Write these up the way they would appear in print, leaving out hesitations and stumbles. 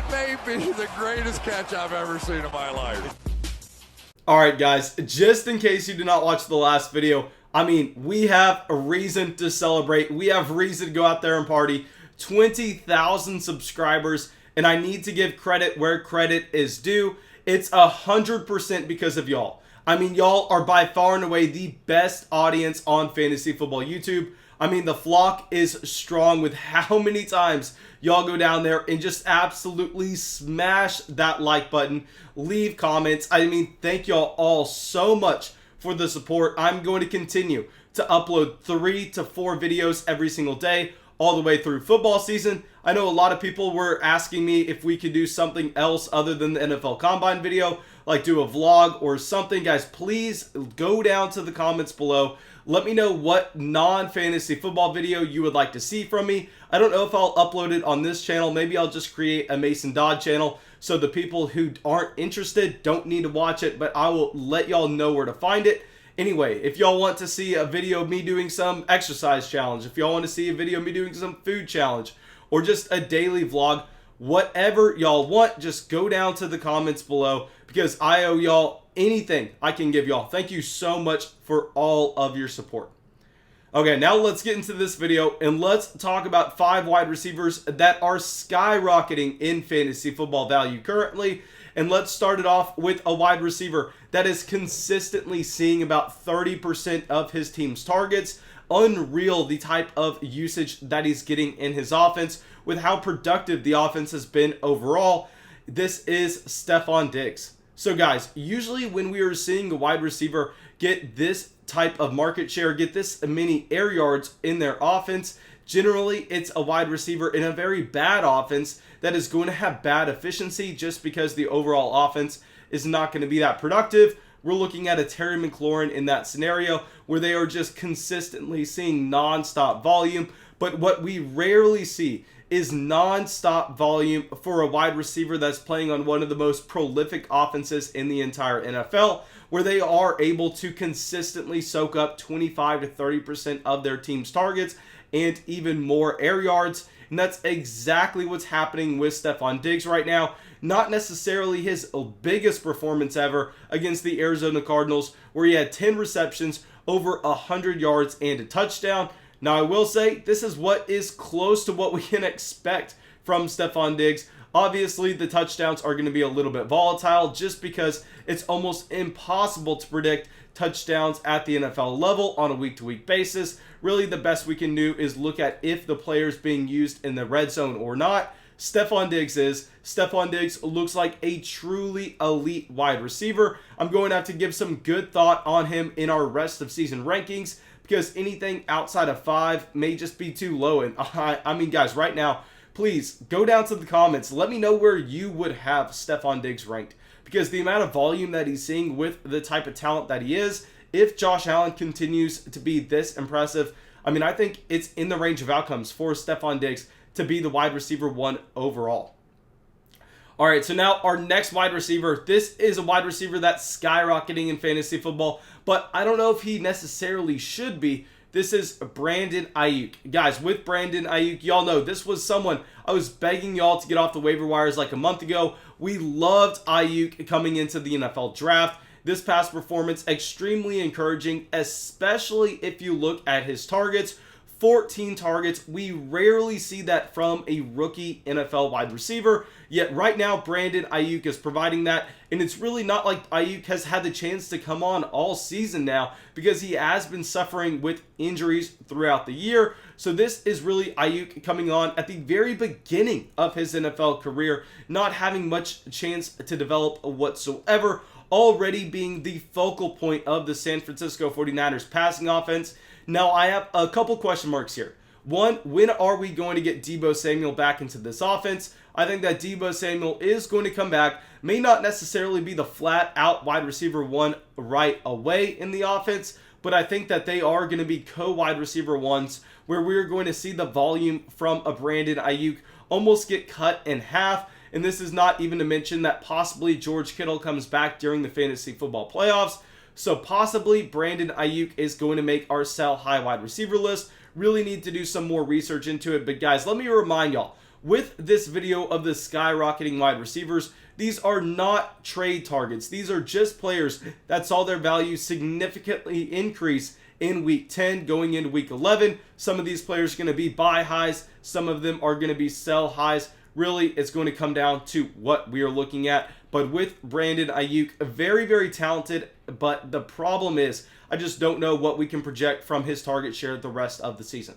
That may be the greatest catch I've ever seen in my life. Alright guys, just in case you did not watch the last video, I mean, we have a reason to celebrate. We have reason to go out there and party. 20,000 subscribers, and I need to give credit where credit is due. It's 100% because of y'all. I mean, y'all are by far and away the best audience on fantasy football YouTube. I mean, the flock is strong with how many times y'all go down there and just absolutely smash that like button, leave comments. I mean, thank y'all all so much for the support. I'm going to continue to upload 3 to 4 videos every single day, all the way through football season. I know a lot of people were asking me if we could do something else other than the NFL Combine video, like do a vlog or something. Guys, please go down to the comments below. Let me know what non-fantasy football video you would like to see from me. I don't know if I'll upload it on this channel. Maybe I'll just create a Mason Dodd channel so the people who aren't interested don't need to watch it, but I will let y'all know where to find it. Anyway, if y'all want to see a video of me doing some exercise challenge, if y'all want to see a video of me doing some food challenge, or just a daily vlog, whatever y'all want, just go down to the comments below because I owe y'all anything I can give y'all. Thank you so much for all of your support. Okay, now let's get into this video and let's talk about 5 wide receivers that are skyrocketing in fantasy football value currently. And let's start it off with a wide receiver that is consistently seeing about 30% of his team's targets. Unreal the type of usage that he's getting in his offense with how productive the offense has been overall. This is Stefon Diggs. So guys, usually when we are seeing a wide receiver get this type of market share, get this many air yards in their offense, generally it's a wide receiver in a very bad offense that is going to have bad efficiency just because the overall offense is not going to be that productive. We're looking at a Terry McLaurin in that scenario where they are just consistently seeing non-stop volume. But what we rarely see is non-stop volume for a wide receiver that's playing on one of the most prolific offenses in the entire NFL, where they are able to consistently soak up 25 to 30% of their team's targets and even more air yards. And that's exactly what's happening with Stefon Diggs right now. Not necessarily his biggest performance ever against the Arizona Cardinals, where he had 10 receptions, over 100 yards, and a touchdown. Now, I will say this is what is close to what we can expect from Stefon Diggs. Obviously, the touchdowns are going to be a little bit volatile just because it's almost impossible to predict touchdowns at the NFL level on a week-to-week basis. Really, the best we can do is look at if the player's being used in the red zone or not. Stefon Diggs is. Stefon Diggs looks like a truly elite wide receiver. I'm going to have to give some good thought on him in our rest of season rankings because anything outside of 5 may just be too low. And I mean, guys, right now, please go down to the comments. Let me know where you would have Stefon Diggs ranked, because the amount of volume that he's seeing with the type of talent that he is, if Josh Allen continues to be this impressive, I mean, I think it's in the range of outcomes for Stefon Diggs to be the wide receiver 1 overall. All right, so now our next wide receiver. This is a wide receiver that's skyrocketing in fantasy football, but I don't know if he necessarily should be. This is Brandon Aiyuk. Guys, with Brandon Aiyuk, y'all know this was someone I was begging y'all to get off the waiver wires like a month ago. We loved Aiyuk coming into the NFL draft. This past performance, extremely encouraging, especially if you look at his targets. 14 targets. We rarely see that from a rookie NFL wide receiver. Yet right now, Brandon Aiyuk is providing that. And it's really not like Aiyuk has had the chance to come on all season now, because he has been suffering with injuries throughout the year. So this is really Aiyuk coming on at the very beginning of his NFL career, not having much chance to develop whatsoever, already being the focal point of the San Francisco 49ers passing offense. Now, I have a couple question marks here. One, when are we going to get Deebo Samuel back into this offense? I think that Deebo Samuel is going to come back. May not necessarily be the flat-out wide receiver 1 right away in the offense, but I think that they are going to be co-wide receiver 1s, where we're going to see the volume from a Brandon Aiyuk almost get cut in half. And this is not even to mention that possibly George Kittle comes back during the fantasy football playoffs. So possibly Brandon Aiyuk is going to make our sell high wide receiver list. Really need to do some more research into it. But guys, let me remind y'all, with this video of the skyrocketing wide receivers, these are not trade targets. These are just players that saw their value significantly increase in week 10 going into week 11. Some of these players are going to be buy highs. Some of them are going to be sell highs. Really, it's going to come down to what we are looking at. But with Brandon Aiyuk, very, very talented. But the problem is, I just don't know what we can project from his target share the rest of the season.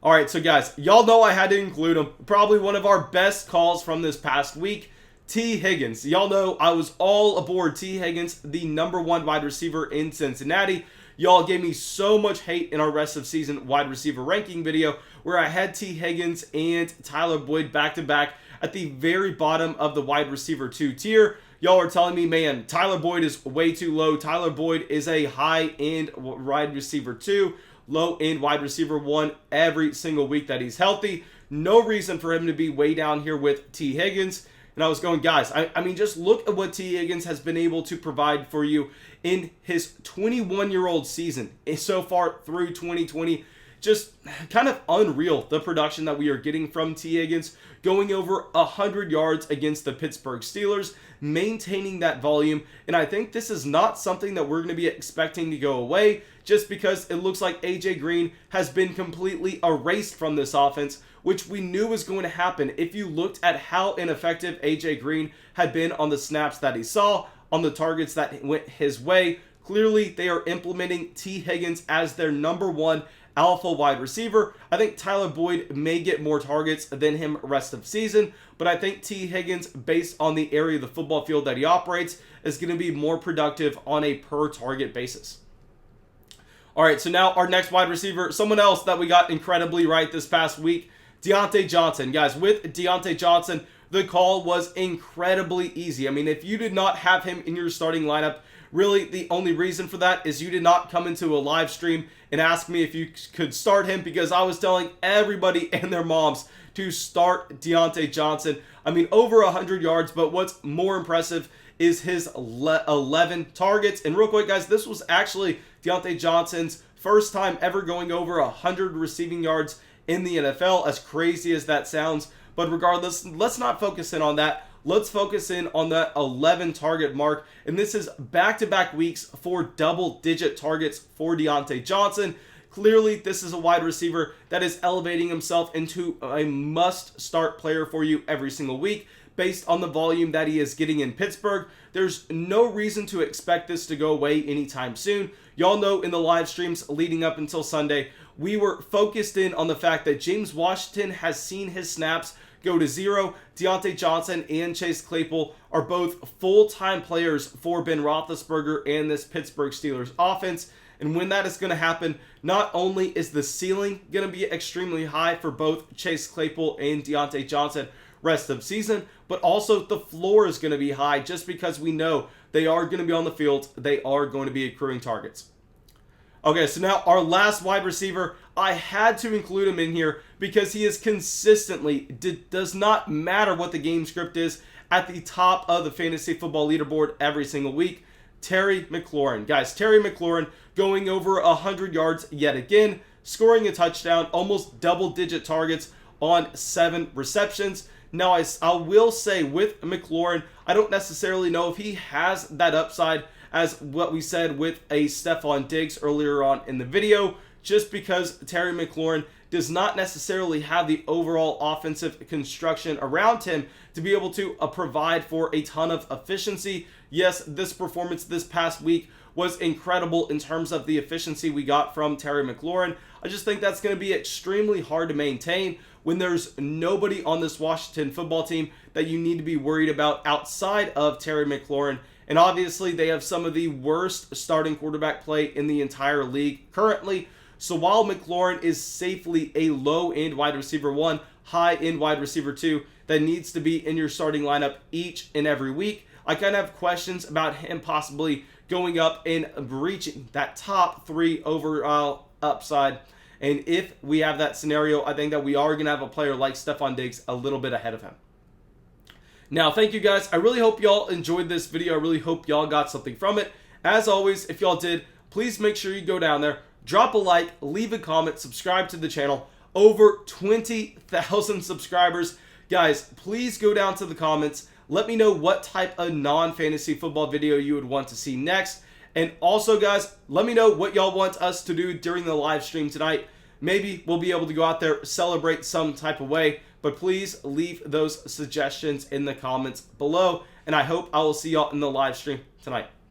All right, so guys, y'all know I had to include him. Probably one of our best calls from this past week, T. Higgins. Y'all know I was all aboard T. Higgins, the #1 wide receiver in Cincinnati. Y'all gave me so much hate in our rest of season wide receiver ranking video where I had T. Higgins and Tyler Boyd back-to-back at the very bottom of the wide receiver 2 tier. Y'all are telling me, man, Tyler Boyd is way too low. Tyler Boyd is a high-end wide receiver 2, low-end wide receiver 1 every single week that he's healthy. No reason for him to be way down here with T. Higgins. And I was going, guys, I mean, just look at what T. Higgins has been able to provide for you in his 21-year-old season so far through 2020. Just kind of unreal, the production that we are getting from T. Higgins, going over 100 yards against the Pittsburgh Steelers, maintaining that volume. And I think this is not something that we're going to be expecting to go away, just because it looks like A.J. Green has been completely erased from this offense, which we knew was going to happen if you looked at how ineffective A.J. Green had been on the snaps that he saw, on the targets that went his way. Clearly, they are implementing T. Higgins as their #1 alpha wide receiver. I think Tyler Boyd may get more targets than him rest of season, but I think T. Higgins, based on the area of the football field that he operates, is going to be more productive on a per target basis. All right, so now our next wide receiver, someone else that we got incredibly right this past week, Diontae Johnson. Guys, with Diontae Johnson, the call was incredibly easy. I mean, if you did not have him in your starting lineup, really the only reason for that is you did not come into a live stream and ask me if you could start him, because I was telling everybody and their moms to start Diontae Johnson. I mean, over 100 yards, but what's more impressive is his 11 targets. And real quick, guys, this was actually Diontae Johnson's first time ever going over 100 receiving yards in the NFL, as crazy as that sounds. But regardless, let's not focus in on that. Let's focus in on that 11 target mark. And this is back-to-back weeks for double-digit targets for Diontae Johnson. Clearly, this is a wide receiver that is elevating himself into a must-start player for you every single week based on the volume that he is getting in Pittsburgh. There's no reason to expect this to go away anytime soon. Y'all know in the live streams leading up until Sunday, we were focused in on the fact that James Washington has seen his snaps go to 0. Diontae Johnson and Chase Claypool are both full-time players for Ben Roethlisberger and this Pittsburgh Steelers offense. And when that is going to happen, not only is the ceiling going to be extremely high for both Chase Claypool and Diontae Johnson rest of season, but also the floor is going to be high just because we know they are going to be on the field. They are going to be accruing targets. Okay, so now our last wide receiver, I had to include him in here because he is consistently, does not matter what the game script is, at the top of the fantasy football leaderboard every single week. Terry McLaurin. Guys, Terry McLaurin going over 100 yards yet again, scoring a touchdown, almost double-digit targets on 7 receptions. Now, I will say with McLaurin, I don't necessarily know if he has that upside as what we said with a Stefon Diggs earlier on in the video, just because Terry McLaurin does not necessarily have the overall offensive construction around him to be able to provide for a ton of efficiency. Yes, this performance this past week was incredible in terms of the efficiency we got from Terry McLaurin. I just think that's going to be extremely hard to maintain when there's nobody on this Washington football team that you need to be worried about outside of Terry McLaurin. And obviously, they have some of the worst starting quarterback play in the entire league currently. So while McLaurin is safely a low-end wide receiver 1, high-end wide receiver 2 that needs to be in your starting lineup each and every week, I kind of have questions about him possibly going up and reaching that top 3 overall upside. And if we have that scenario, I think that we are going to have a player like Stefon Diggs a little bit ahead of him. Now, thank you guys. I really hope y'all enjoyed this video. I really hope y'all got something from it. As always, if y'all did, please make sure you go down there, drop a like, leave a comment, subscribe to the channel. over 20,000 subscribers. Guys, please go down to the comments. Let me know what type of non-fantasy football video you would want to see next. And also, guys, let me know what y'all want us to do during the live stream tonight. Maybe we'll be able to go out there, celebrate some type of way. But please leave those suggestions in the comments below. And I hope I will see y'all in the live stream tonight.